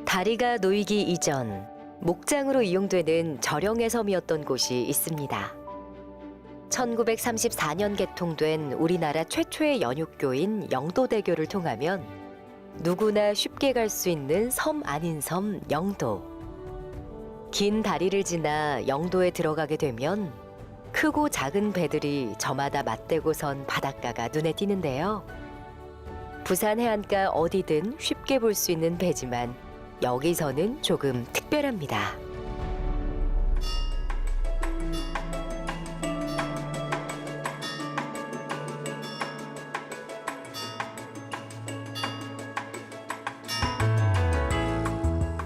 다리가 놓이기 이전 목장으로 이용되는 절영의 섬이었던 곳이 있습니다. 1934년 개통된 우리나라 최초의 연육교인 영도대교를 통하면 누구나 쉽게 갈 수 있는 섬 아닌 섬 영도. 긴 다리를 지나 영도에 들어가게 되면 크고 작은 배들이 저마다 맞대고 선 바닷가가 눈에 띄는데요. 부산 해안가 어디든 쉽게 볼 수 있는 배지만 여기서는 조금 특별합니다.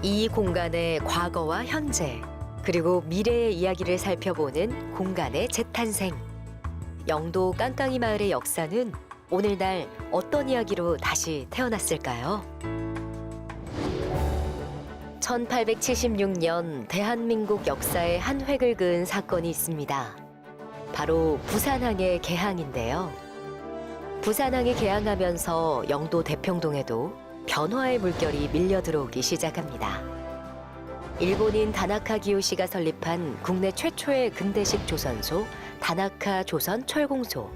이 공간의 과거와 현재, 그리고 미래의 이야기를 살펴보는 공간의 재탄생. 영도 깡깡이 마을의 역사는 오늘날 어떤 이야기로 다시 태어났을까요? 1876년 대한민국 역사에 한 획을 그은 사건이 있습니다. 바로 부산항의 개항인데요. 부산항이 개항하면서 영도 대평동에도 변화의 물결이 밀려 들어오기 시작합니다. 일본인 다나카 기요시가 설립한 국내 최초의 근대식 조선소 다나카 조선철공소.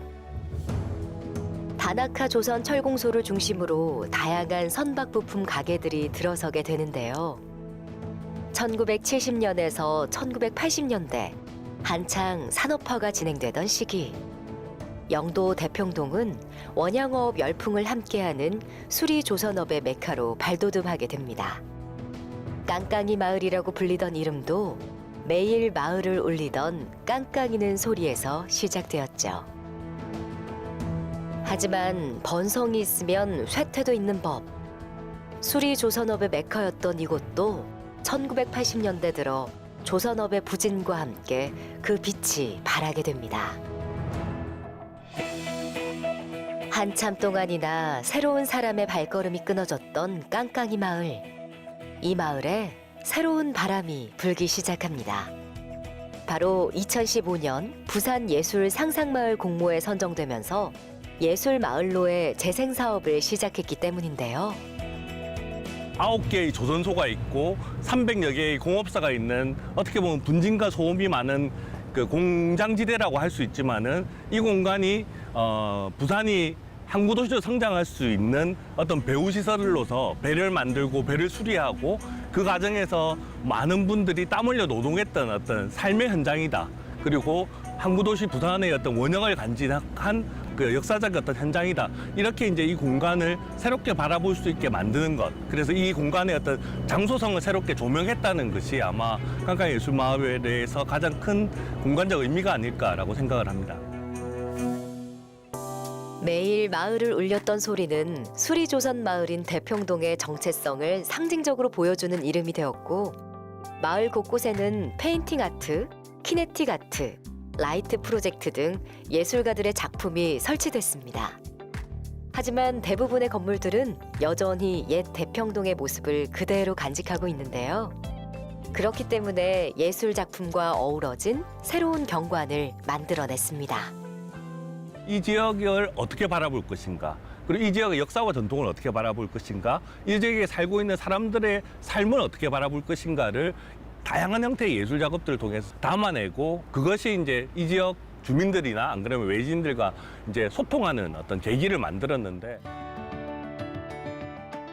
다나카 조선철공소를 중심으로 다양한 선박 부품 가게들이 들어서게 되는데요. 1970년에서 1980년대 한창 산업화가 진행되던 시기, 영도 대평동은 원양어업 열풍을 함께하는 수리조선업의 메카로 발돋움하게 됩니다. 깡깡이 마을이라고 불리던 이름도 매일 마을을 울리던 깡깡이는 소리에서 시작되었죠. 하지만 번성이 있으면 쇠퇴도 있는 법. 수리조선업의 메카였던 이곳도 1980년대 들어 조선업의 부진과 함께 그 빛이 발하게 됩니다. 한참 동안이나 새로운 사람의 발걸음이 끊어졌던 깡깡이 마을. 이 마을에 새로운 바람이 불기 시작합니다. 바로 2015년 부산 예술 상상마을 공모에 선정되면서 예술마을로의 재생사업을 시작했기 때문인데요. 9개의 조선소가 있고 300여 개의 공업사가 있는, 어떻게 보면 분진과 소음이 많은 그 공장지대라고 할 수 있지만은, 이 공간이 부산이 항구 도시로 성장할 수 있는 어떤 배후 시설로서 배를 만들고 배를 수리하고 그 과정에서 많은 분들이 땀 흘려 노동했던 어떤 삶의 현장이다. 그리고 항구 도시 부산의 어떤 원형을 간직한 그 역사적 어떤 현장이다. 이렇게 이제 이 공간을 새롭게 바라볼 수 있게 만드는 것. 그래서 이 공간의 어떤 장소성을 새롭게 조명했다는 것이 아마 깡깡이 예술마을에 대해서 가장 큰 공간적 의미가 아닐까라고 생각을 합니다. 매일 마을을 울렸던 소리는 수리조선 마을인 대평동의 정체성을 상징적으로 보여주는 이름이 되었고, 마을 곳곳에는 페인팅 아트, 키네틱 아트, 라이트 프로젝트 등 예술가들의 작품이 설치됐습니다. 하지만 대부분의 건물들은 여전히 옛 대평동의 모습을 그대로 간직하고 있는데요. 그렇기 때문에 예술 작품과 어우러진 새로운 경관을 만들어냈습니다. 이 지역을 어떻게 바라볼 것인가, 그리고 이 지역의 역사와 전통을 어떻게 바라볼 것인가, 이 지역에 살고 있는 사람들의 삶을 어떻게 바라볼 것인가를 다양한 형태의 예술 작업들을 통해서 담아내고, 그것이 이제 이 지역 주민들이나 안 그러면 외지인들과 이제 소통하는 어떤 계기를 만들었는데,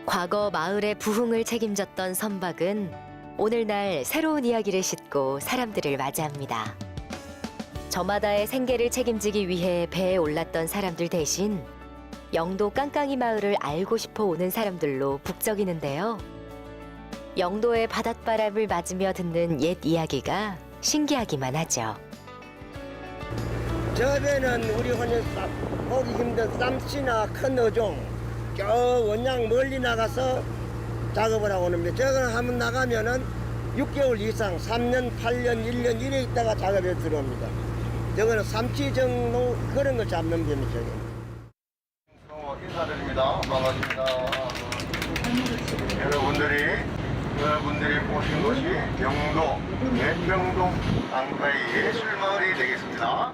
과거 마을의 부흥을 책임졌던 선박은 오늘날 새로운 이야기를 싣고 사람들을 맞이합니다. 저마다의 생계를 책임지기 위해 배에 올랐던 사람들 대신 영도 깡깡이 마을을 알고 싶어 오는 사람들로 북적이는데요. 영도의 바닷바람을 맞으며 듣는 옛 이야기가 신기하기만 하죠. 저 배는 우리 혼자 보기 힘든 쌈씨나 큰 어종, 저 원양 멀리 나가서 작업을 하고 오는데, 저걸 한번 나가면은 6개월 이상, 3년, 8년, 1년 이래 있다가 작업에 들어옵니다. 저거는 삼치 정도 그런 걸 잡는 겁니다. 인사드립니다. 반갑습니다. 여러분들이 보신 것이 영도 대평동 깡깡이 예술마을이 되겠습니다.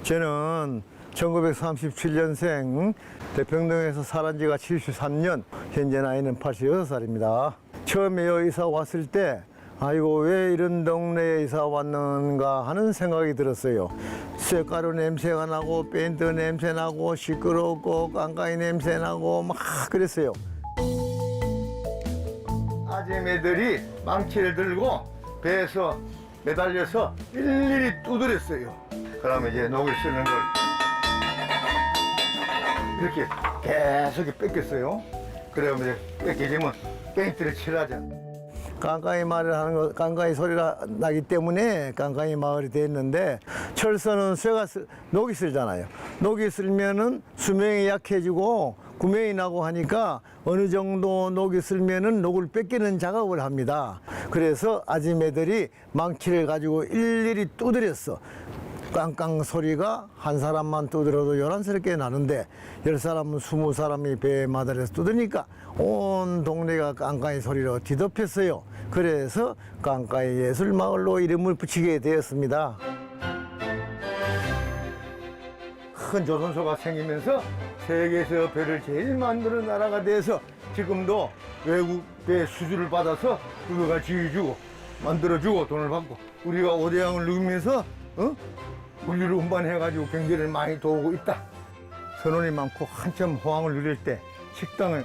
저는 1937년생, 대평동에서 살은 지가 73년, 현재 나이는 86살입니다. 처음에 여기 이사 왔을 때 아이고 왜 이런 동네에 이사 왔는가 하는 생각이 들었어요. 쇳가루 냄새가 나고 페인트 냄새 나고 시끄럽고 깐까이 냄새 나고 막 그랬어요. 아재매들이 망치를 들고 배에서 매달려서 일일이 두드렸어요. 그러면 이제 녹을 쓰는 걸 이렇게 계속 뺏겼어요. 그러면 이제 뺏기지면 페인트를 칠하자. 깐까이 말을 하는 거, 깐까이 소리가 나기 때문에 깐까이 마을이 됐는데 철선은 녹이 슬잖아요. 녹이 슬면은 수명이 약해지고 구명이 나고 하니까 어느 정도 녹이 슬면은 녹을 뺏기는 작업을 합니다. 그래서 아줌매들이 망치를 가지고 일일이 두드렸어. 깡깡 소리가 한 사람만 두드려도 요란스럽게 나는데 10사람은 20사람이 배에 마달려서 두드니까 온 동네가 깡깡이 소리로 뒤덮였어요. 그래서 깡깡이 예술마을로 이름을 붙이게 되었습니다. 큰 조선소가 생기면서 세계에서 배를 제일 만드는 나라가 돼서 지금도 외국 배 수주를 받아서 우리가 지어주고 만들어주고 돈을 받고 우리가 오대양을 누비면서 물류를 운반해가지고 경제를 많이 도우고 있다. 선원이 많고 한참 호황을 누릴 때 식당을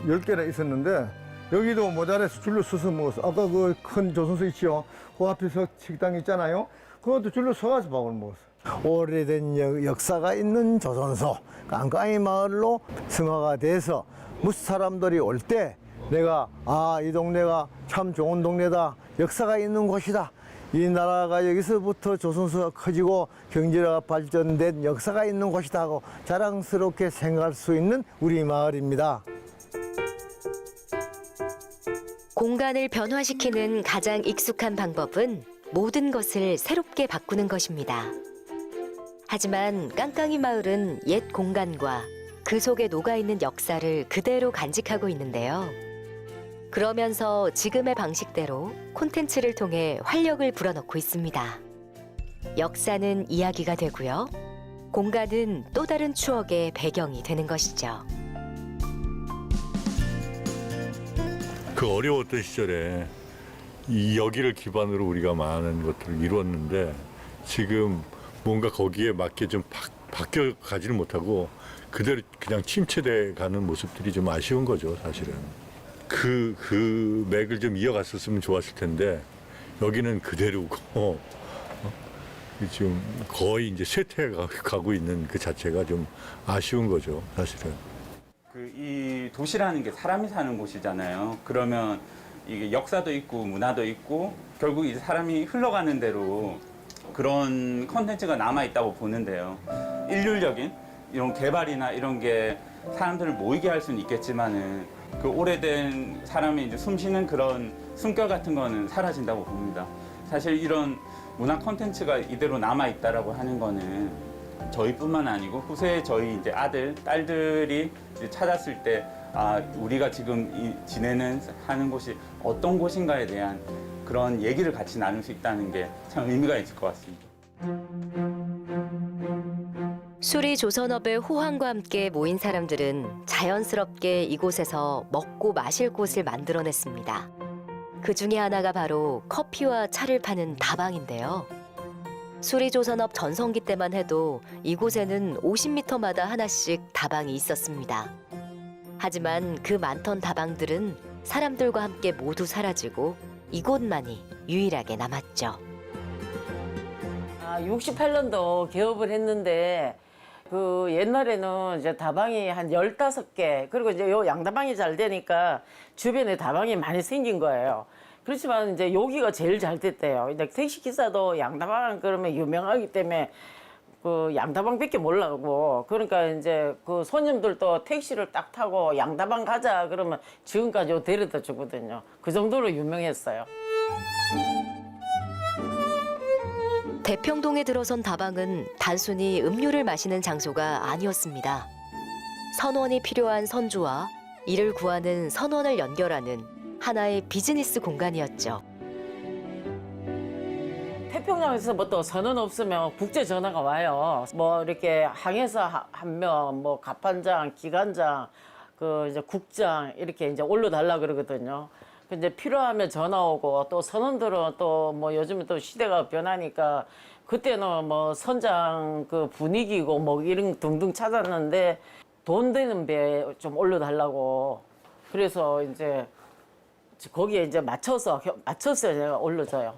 10개나 있었는데 여기도 모자라서 줄로 서서 먹었어. 아까 그 큰 조선소 있죠? 그 앞에서 식당 있잖아요. 그것도 줄로 서가서 밥을 먹었어. 오래된 역사가 있는 조선소 깐까이 마을로 승화가 돼서 무스 사람들이 올 때 내가 이 동네가 참 좋은 동네다. 역사가 있는 곳이다. 이 나라가 여기서부터 조선소가 커지고 경제가 발전된 역사가 있는 곳이다 하고 자랑스럽게 생각할 수 있는 우리 마을입니다. 공간을 변화시키는 가장 익숙한 방법은 모든 것을 새롭게 바꾸는 것입니다. 하지만 깡깡이 마을은 옛 공간과 그 속에 녹아있는 역사를 그대로 간직하고 있는데요. 그러면서 지금의 방식대로 콘텐츠를 통해 활력을 불어넣고 있습니다. 역사는 이야기가 되고요. 공간은 또 다른 추억의 배경이 되는 것이죠. 그 어려웠던 시절에 이 여기를 기반으로 우리가 많은 것들을 이루었는데 지금 뭔가 거기에 맞게 좀 바뀌어 가지를 못하고 그대로 그냥 침체돼 가는 모습들이 좀 아쉬운 거죠, 사실은. 그 맥을 좀 이어갔었으면 좋았을 텐데 여기는 그대로고 지금 거의 이제 쇠퇴해 가고 있는 그 자체가 좀 아쉬운 거죠, 사실은. 이 도시라는 게 사람이 사는 곳이잖아요. 그러면 이게 역사도 있고 문화도 있고 결국 이제 사람이 흘러가는 대로 그런 컨텐츠가 남아 있다고 보는데요. 일률적인 이런 개발이나 이런 게 사람들을 모이게 할 수는 있겠지만은 그 오래된 사람이 이제 숨쉬는 그런 숨결 같은 거는 사라진다고 봅니다. 사실 이런 문화 콘텐츠가 이대로 남아 있다라고 하는 거는 저희뿐만 아니고 후세 저희 이제 아들, 딸들이 이제 찾았을 때 우리가 지금 지내는 하는 곳이 어떤 곳인가에 대한 그런 얘기를 같이 나눌 수 있다는 게 참 의미가 있을 것 같습니다. 수리 조선업의 호황과 함께 모인 사람들은 자연스럽게 이곳에서 먹고 마실 곳을 만들어냈습니다. 그 중에 하나가 바로 커피와 차를 파는 다방인데요. 수리조선업 전성기 때만 해도 이곳에는 50m마다 하나씩 다방이 있었습니다. 하지만 그 많던 다방들은 사람들과 함께 모두 사라지고 이곳만이 유일하게 남았죠. 68년도 개업을 했는데 그 옛날에는 이제 다방이 한 15개 그리고 이제 요 양다방이 잘 되니까 주변에 다방이 많이 생긴 거예요. 그렇지만 이제 여기가 제일 잘 됐대요. 근데 택시 기사도 양다방 그러면 유명하기 때문에 그 양다방밖에 몰라고 그러니까 이제 그 손님들도 택시를 딱 타고 양다방 가자 그러면 지금까지 데려다 주거든요. 그 정도로 유명했어요. 대평동에 들어선 다방은 단순히 음료를 마시는 장소가 아니었습니다. 선원이 필요한 선주와 이를 구하는 선원을 연결하는 하나의 비즈니스 공간이었죠. 태평양에서부터 선원 없으면 국제 전화가 와요. 뭐 이렇게 항해사 한 명, 뭐 갑판장, 기관장, 그 이제 국장 이렇게 이제 올려달라 그러거든요. 이제 필요하면 전화 오고 또 선원들은 또 뭐 요즘에 또 시대가 변하니까 그때는 뭐 선장 그 분위기고 뭐 이런 등등 찾았는데 돈 되는 배 좀 올려달라고 그래서 이제 거기에 이제 맞춰서 제가 올려줘요.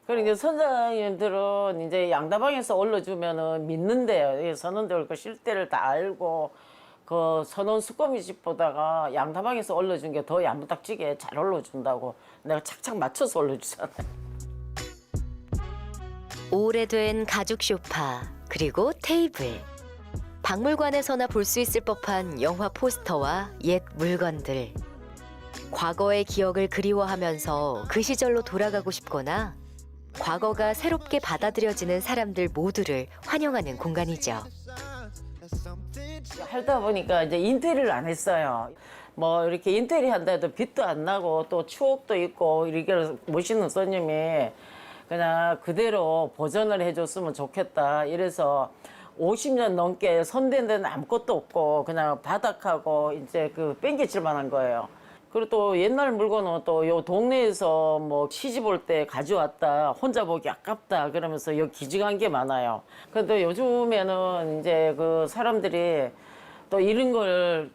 그리고 이제 선장님들은 이제 양다방에서 올려주면은 믿는데요. 선원들 그 실태를 다 알고 그 선원 수거미 집보다가 양다방에서 올려준 게 더 야무딱지게 잘 올려준다고 내가 착착 맞춰서 올려주잖아요. 오래된 가죽 소파, 그리고 테이블. 박물관에서나 볼 수 있을 법한 영화 포스터와 옛 물건들. 과거의 기억을 그리워하면서 그 시절로 돌아가고 싶거나 과거가 새롭게 받아들여지는 사람들 모두를 환영하는 공간이죠. 하다 보니까 이제 인테리어를 안 했어요. 뭐 이렇게 인테리어 한다 해도 빛도 안 나고 또 추억도 있고 이렇게 모시는 손님이 그냥 그대로 보존을 해줬으면 좋겠다. 이래서 50년 넘게 손댄 데는 아무것도 없고 그냥 바닥하고 이제 그 뺑겨칠 만한 거예요. 그리고 또 옛날 물건은 또 요 동네에서 뭐 시집 올 때 가져왔다. 혼자 보기 아깝다. 그러면서 여기 기증한 게 많아요. 근데 요즘에는 이제 그 사람들이 또 이런 걸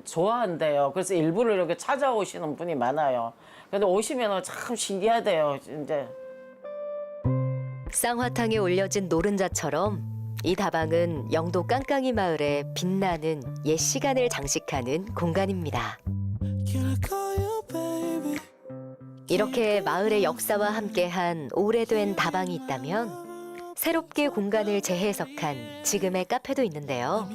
좋아한대요. 그래서 일부러 이렇게 찾아오시는 분이 많아요. 근데 오시면 참 신기하대요. 이제. 쌍화탕에 올려진 노른자처럼 이 다방은 영도 깡깡이 마을의 빛나는 옛 시간을 장식하는 공간입니다. 이렇게 마을의 역사와 함께한 오래된 다방이 있다면 새롭게 공간을 재해석한 지금의 카페도 있는데요.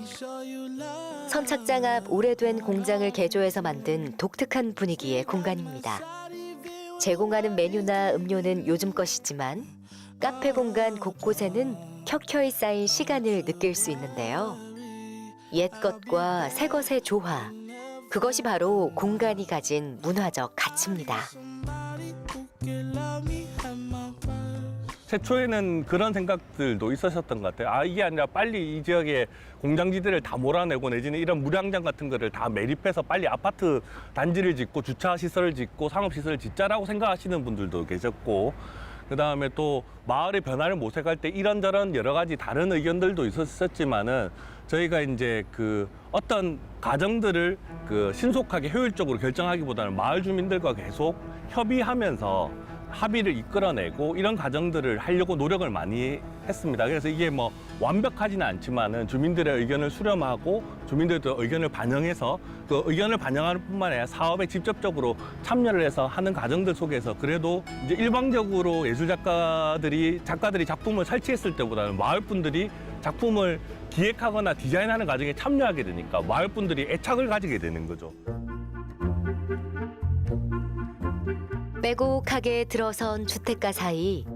선착장 앞 오래된 공장을 개조해서 만든 독특한 분위기의 공간입니다. 제공하는 메뉴나 음료는 요즘 것이지만 카페 공간 곳곳에는 켜켜이 쌓인 시간을 느낄 수 있는데요. 옛 것과 새 것의 조화, 그것이 바로 공간이 가진 문화적 가치입니다. 최초에는 그런 생각들도 있으셨던 것 같아요. 아, 이게 아니라 빨리 이 지역의 공장지대를 다 몰아내고 내지는 이런 무량장 같은 거를 다 매립해서 빨리 아파트 단지를 짓고 주차 시설을 짓고 상업 시설을 짓자라고 생각하시는 분들도 계셨고, 그다음에 또 마을의 변화를 모색할 때 이런저런 여러 가지 다른 의견들도 있었지만은 저희가 이제 그 어떤 과정들을 그 신속하게 효율적으로 결정하기보다는 마을 주민들과 계속 협의하면서 합의를 이끌어내고 이런 과정들을 하려고 노력을 많이 했습니다. 그래서 이게 뭐 완벽하지는 않지만은 주민들의 의견을 수렴하고 주민들도 의견을 반영해서 그 의견을 반영하는 뿐만 아니라 사업에 직접적으로 참여를 해서 하는 과정들 속에서 그래도 이제 일방적으로 작가들이 작품을 설치했을 때보다는 마을 분들이 작품을 기획하거나 디자인하는 과정에 참여하게 되니까 마을 분들이 애착을 가지게 되는 거죠. 빼곡하게 들어선 주택가 사이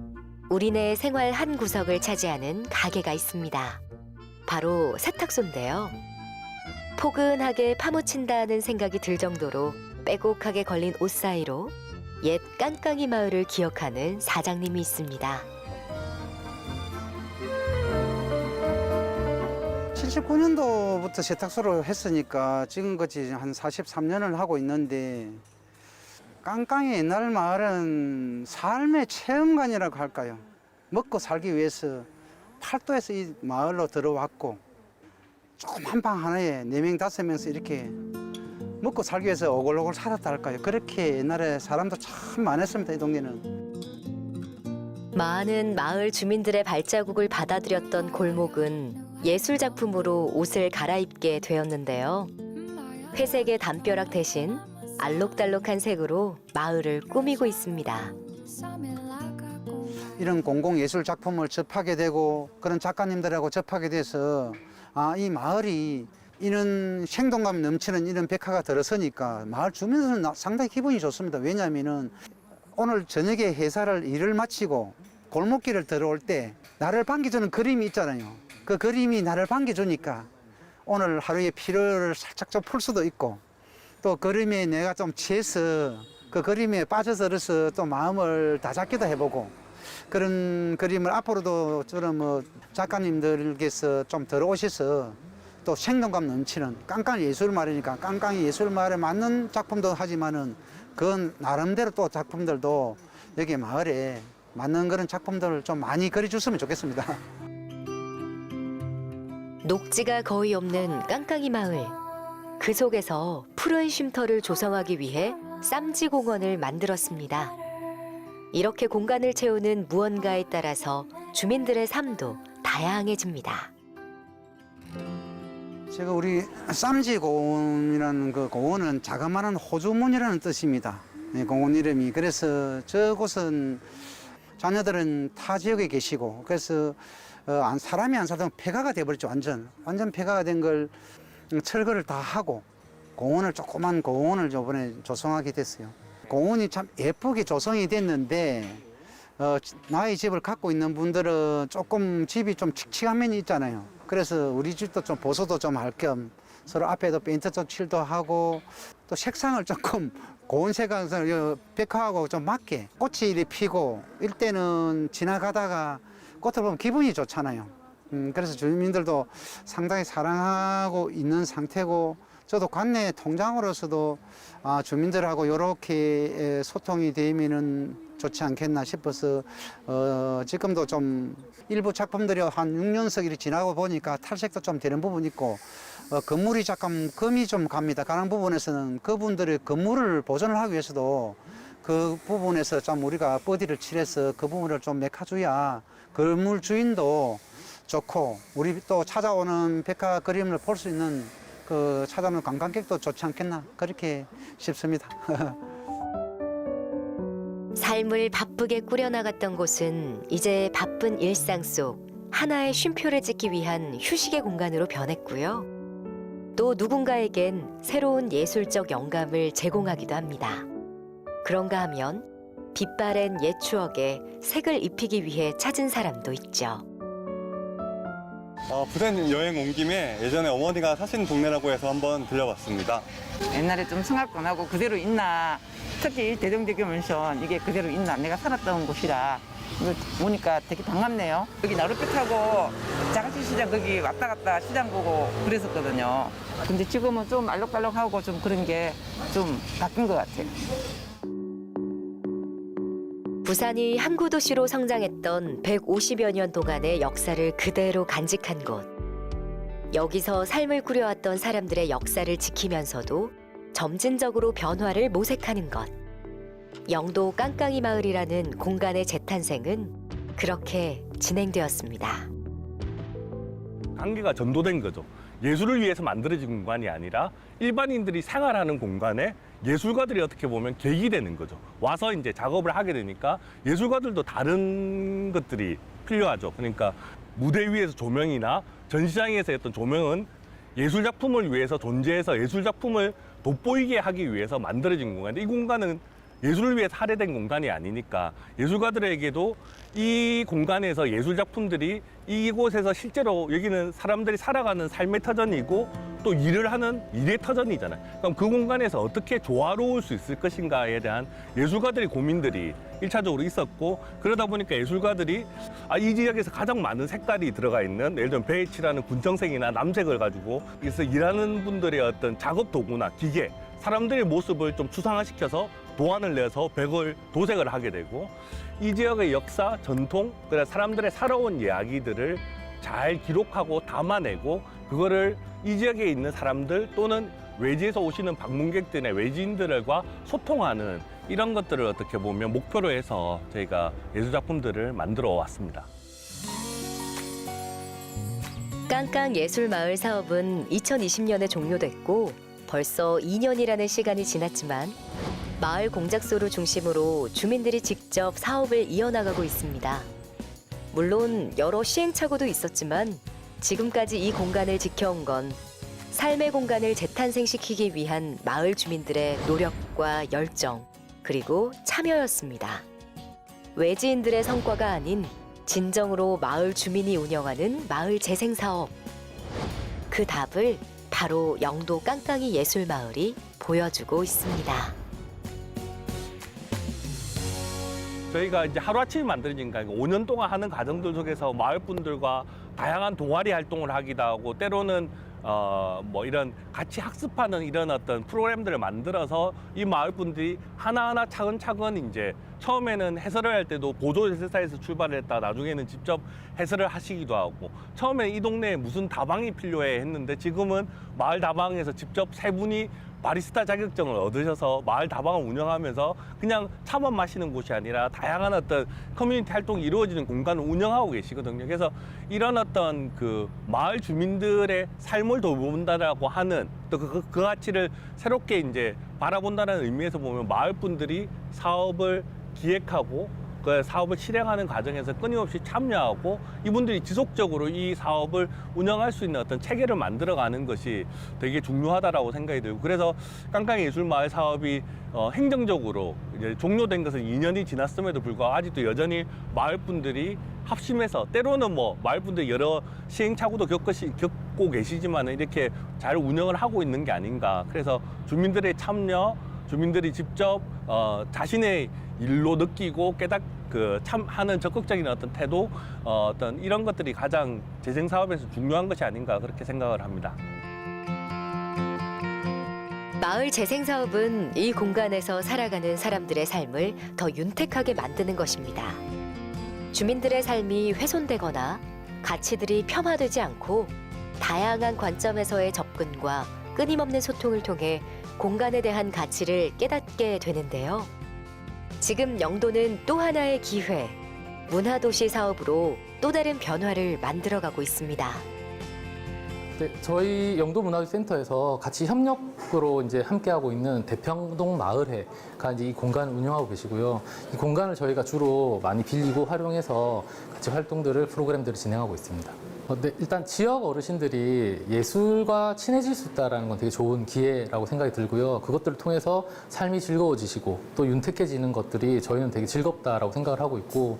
우리네 생활 한 구석을 차지하는 가게가 있습니다. 바로 세탁소인데요. 포근하게 파묻힌다는 생각이 들 정도로 빼곡하게 걸린 옷 사이로 옛 깡깡이 마을을 기억하는 사장님이 있습니다. 79년도부터 세탁소를 했으니까 지금까지 한 43년을 하고 있는데 깡깡이 옛날 마을은 삶의 체험관이라고 할까요? 먹고 살기 위해서 팔도에서 이 마을로 들어왔고 조그만 방 하나에 4명, 5명씩 이렇게 먹고 살기 위해서 오글오글 살았다 할까요? 그렇게 옛날에 사람도 참 많았습니다, 이 동네는. 많은 마을 주민들의 발자국을 받아들였던 골목은 예술 작품으로 옷을 갈아입게 되었는데요. 회색의 담벼락 대신 알록달록한 색으로 마을을 꾸미고 있습니다. 이런 공공예술 작품을 접하게 되고 그런 작가님들하고 접하게 돼서 아, 이 마을이 이런 생동감 넘치는 이런 백화가 들어서니까 마을 주민들은 상당히 기분이 좋습니다. 왜냐하면은 오늘 저녁에 회사를 일을 마치고 골목길을 들어올 때 나를 반겨주는 그림이 있잖아요. 그 그림이 나를 반겨주니까 오늘 하루의 피로를 살짝 좀 풀 수도 있고 또 그림에 내가 좀 취해서 그 그림에 빠져들어서 또 마음을 다잡기도 해보고 그런 그림을 앞으로도 저런 뭐 작가님들께서 좀 들어오셔서 또 생동감 넘치는 깡깡 예술마을이니까 깡깡이 예술마을에 맞는 작품도 하지만은 그 나름대로 또 작품들도 여기 마을에 맞는 그런 작품들을 좀 많이 그려줬으면 좋겠습니다. 녹지가 거의 없는 깡깡이 마을. 그 속에서 푸른 쉼터를 조성하기 위해 쌈지공원을 만들었습니다. 이렇게 공간을 채우는 무언가에 따라서 주민들의 삶도 다양해집니다. 제가 우리 쌈지공원이라는 그 공원은 자그마한 호주문이라는 뜻입니다. 공원 이름이. 그래서 저곳은 자녀들은 타 지역에 계시고 그래서 사람이 안 살다 보면 폐가가 돼버렸죠. 완전 폐가가 된 걸 철거를 다 하고 공원을 조그만 공원을 이번에 조성하게 됐어요. 공원이 참 예쁘게 조성이 됐는데 나의 집을 갖고 있는 분들은 조금 집이 좀 칙칙한 면이 있잖아요. 그래서 우리 집도 좀 보수도 좀 할 겸 서로 앞에도 페인트 좀 칠도 하고 또 색상을 조금 고운 색상을 백화하고 좀 맞게 꽃이 이리 피고 이때는 지나가다가 꽃을 보면 기분이 좋잖아요. 그래서 주민들도 상당히 사랑하고 있는 상태고 저도 관내 통장으로서도 주민들하고 이렇게 소통이 되면은 좋지 않겠나 싶어서 지금도 좀 일부 작품들이 한 6년석 이렇게 지나고 보니까 탈색도 좀 되는 부분이 있고 건물이 잠깐 금이 좀 갑니다. 가는 부분에서는 그분들의 건물을 보존을 하기 위해서도 그 부분에서 좀 우리가 버디를 칠해서 그 부분을 좀 메꿔줘야 건물 주인도 좋고 우리 또 찾아오는 백화 그림을 볼 수 있는 그 찾아오는 관광객도 좋지 않겠나 그렇게 싶습니다. 삶을 바쁘게 꾸려나갔던 곳은 이제 바쁜 일상 속 하나의 쉼표를 찍기 위한 휴식의 공간으로 변했고요. 또 누군가에겐 새로운 예술적 영감을 제공하기도 합니다. 그런가 하면 빛바랜 옛 추억에 색을 입히기 위해 찾은 사람도 있죠. 부산 여행 온 김에 예전에 어머니가 사신 동네라고 해서 한번 들려봤습니다. 옛날에 좀 생각도 그대로 있나, 특히 대동대교 맨션 이게 그대로 있나, 내가 살았던 곳이라 이거 보니까 되게 반갑네요. 여기 나룻배 타고 자갈치 시장 거기 왔다 갔다 시장 보고 그랬었거든요. 근데 지금은 좀 알록달록하고 좀 그런 게 좀 바뀐 것 같아요. 부산이 항구 도시로 성장했던 150여 년 동안의 역사를 그대로 간직한 곳. 여기서 삶을 꾸려왔던 사람들의 역사를 지키면서도 점진적으로 변화를 모색하는 것. 영도 깡깡이 마을이라는 공간의 재탄생은 그렇게 진행되었습니다. 한계가 전도된 거죠. 예술을 위해서 만들어진 공간이 아니라 일반인들이 생활하는 공간에 예술가들이 어떻게 보면 계기 되는 거죠. 와서 이제 작업을 하게 되니까 예술가들도 다른 것들이 필요하죠. 그러니까 무대 위에서 조명이나 전시장에서 했던 조명은 예술 작품을 위해서 존재해서 예술 작품을 돋보이게 하기 위해서 만들어진 공간인데, 이 공간은 예술을 위해서 할애된 공간이 아니니까 예술가들에게도 이 공간에서 예술 작품들이 이곳에서 실제로 여기는 사람들이 살아가는 삶의 터전이고 또 일을 하는 일의 터전이잖아요. 그럼 그 공간에서 어떻게 조화로울 수 있을 것인가에 대한 예술가들의 고민들이 1차적으로 있었고, 그러다 보니까 예술가들이 이 지역에서 가장 많은 색깔이 들어가 있는, 예를 들면 베이치라는 군청색이나 남색을 가지고 그래서 일하는 분들의 어떤 작업 도구나 기계, 사람들의 모습을 좀 추상화시켜서 도안을 내서 백을 도색을 하게 되고, 이 지역의 역사, 전통, 그리고 사람들의 살아온 이야기들을 잘 기록하고 담아내고 그거를 이 지역에 있는 사람들 또는 외지에서 오시는 방문객들의 외지인들과 소통하는 이런 것들을 어떻게 보면 목표로 해서 저희가 예술작품들을 만들어 왔습니다. 깡깡 예술마을 사업은 2020년에 종료됐고 벌써 2년이라는 시간이 지났지만 마을 공작소를 중심으로 주민들이 직접 사업을 이어나가고 있습니다. 물론 여러 시행착오도 있었지만 지금까지 이 공간을 지켜온 건 삶의 공간을 재탄생시키기 위한 마을 주민들의 노력과 열정, 그리고 참여였습니다. 외지인들의 성과가 아닌 진정으로 마을 주민이 운영하는 마을 재생 사업. 그 답을 바로 영도 깡깡이 예술마을이 보여주고 있습니다. 저희가 이제 하루아침에 만들어진 게 아니고 5년 동안 하는 과정들 속에서 마을 분들과 다양한 동아리 활동을 하기도 하고, 때로는 뭐 이런 같이 학습하는 이런 어떤 프로그램들을 만들어서 이 마을 분들이 하나하나 차근차근 이제 처음에는 해설을 할 때도 보조 해설사에서 출발을 했다 나중에는 직접 해설을 하시기도 하고 처음에 이 동네에 무슨 다방이 필요해 했는데 지금은 마을 다방에서 직접 세 분이 바리스타 자격증을 얻으셔서 마을 다방을 운영하면서 그냥 차만 마시는 곳이 아니라 다양한 어떤 커뮤니티 활동이 이루어지는 공간을 운영하고 계시거든요. 그래서 이런 어떤 그 마을 주민들의 삶을 돌본다라고 하는 또 그 가치를 새롭게 이제 바라본다는 의미에서 보면 마을 분들이 사업을 기획하고 그 사업을 실행하는 과정에서 끊임없이 참여하고 이분들이 지속적으로 이 사업을 운영할 수 있는 어떤 체계를 만들어가는 것이 되게 중요하다라고 생각이 들고 그래서 깡깡예술마을 사업이 행정적으로 이제 종료된 것은 2년이 지났음에도 불구하고 아직도 여전히 마을 분들이 합심해서 때로는 뭐 마을 분들이 여러 시행착오도 겪고 계시지만 이렇게 잘 운영을 하고 있는 게 아닌가. 그래서 주민들의 참여, 주민들이 직접 자신의 일로 느끼고 하는 적극적인 어떤 태도, 어떤 이런 것들이 가장 재생 사업에서 중요한 것이 아닌가 그렇게 생각을 합니다. 마을 재생 사업은 이 공간에서 살아가는 사람들의 삶을 더 윤택하게 만드는 것입니다. 주민들의 삶이 훼손되거나 가치들이 폄하되지 않고 다양한 관점에서의 접근과 끊임없는 소통을 통해 공간에 대한 가치를 깨닫게 되는데요. 지금 영도는 또 하나의 기회, 문화도시 사업으로 또 다른 변화를 만들어가고 있습니다. 네, 저희 영도문화센터에서 같이 협력으로 이제 함께하고 있는 대평동 마을회가 이제 이 공간을 운영하고 계시고요. 이 공간을 저희가 주로 많이 빌리고 활용해서 같이 활동들을 프로그램들을 진행하고 있습니다. 네, 일단 지역 어르신들이 예술과 친해질 수 있다는 건 되게 좋은 기회라고 생각이 들고요. 그것들을 통해서 삶이 즐거워지시고 또 윤택해지는 것들이 저희는 되게 즐겁다라고 생각을 하고 있고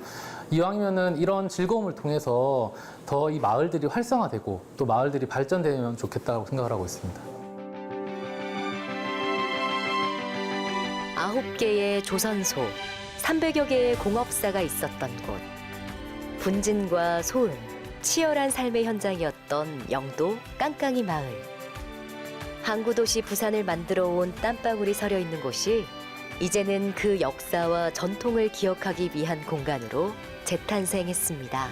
이왕이면은 이런 즐거움을 통해서 더 이 마을들이 활성화되고 또 마을들이 발전되면 좋겠다고 생각을 하고 있습니다. 9개의 조선소, 300여 개의 공업사가 있었던 곳. 분진과 소음, 치열한 삶의 현장이었던 영도 깡깡이 마을. 항구도시 부산을 만들어 온 땀방울이 서려 있는 곳이 이제는 그 역사와 전통을 기억하기 위한 공간으로 재탄생했습니다.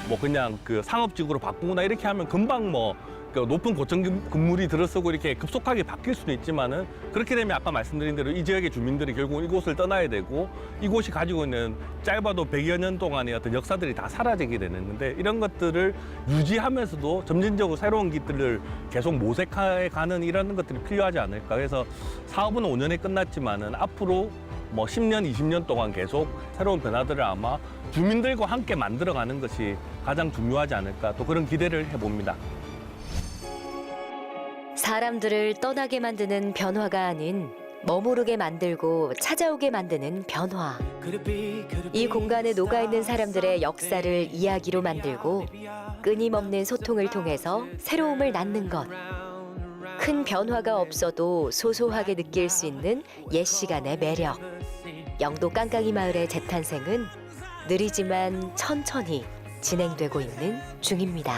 뭐 그냥 그 상업지구로 바꾸거나 이렇게 하면 금방 뭐 그 높은 고층 건물이 들어서고 이렇게 급속하게 바뀔 수는 있지만은 그렇게 되면 아까 말씀드린 대로 이 지역의 주민들이 결국 이곳을 떠나야 되고 이곳이 가지고 있는 짧아도 100여 년 동안의 어떤 역사들이 다 사라지게 되는데 이런 것들을 유지하면서도 점진적으로 새로운 길들을 계속 모색해 가는 이런 것들이 필요하지 않을까. 그래서 사업은 5년에 끝났지만은 앞으로 뭐 10년, 20년 동안 계속 새로운 변화들을 아마 주민들과 함께 만들어가는 것이 가장 중요하지 않을까 또 그런 기대를 해봅니다. 사람들을 떠나게 만드는 변화가 아닌 머무르게 만들고 찾아오게 만드는 변화. 이 공간에 녹아있는 사람들의 역사를 이야기로 만들고 끊임없는 소통을 통해서 새로움을 낳는 것. 큰 변화가 없어도 소소하게 느낄 수 있는 옛 시간의 매력. 영도 깡깡이 마을의 재탄생은 느리지만 천천히 진행되고 있는 중입니다.